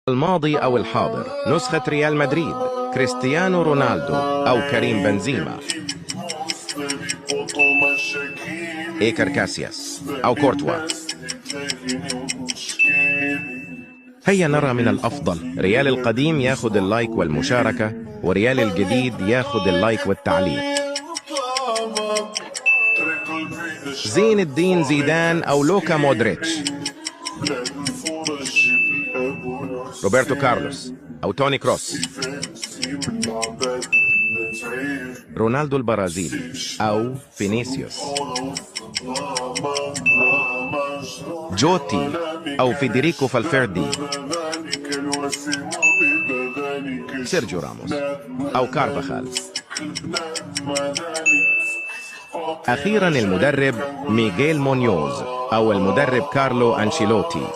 الماضي أو الحاضر، نسخة ريال مدريد، كريستيانو رونالدو أو كريم بنزيما، إيكر كاسياس أو كورتوا. هيا نرى من الأفضل. ريال القديم ياخد اللايك والمشاركة، وريال الجديد ياخد اللايك والتعليق. زين الدين زيدان أو لوكا مودريتش، روبرتو كارلوس أو توني كروس، رونالدو البرازيلي أو فينيسيوس، جوتي أو فيدريكو فالفيردي، سيرجيو راموس أو كارفاخال. أخيرا المدرب ميغيل مونيوز أو المدرب كارلو أنشيلوتي.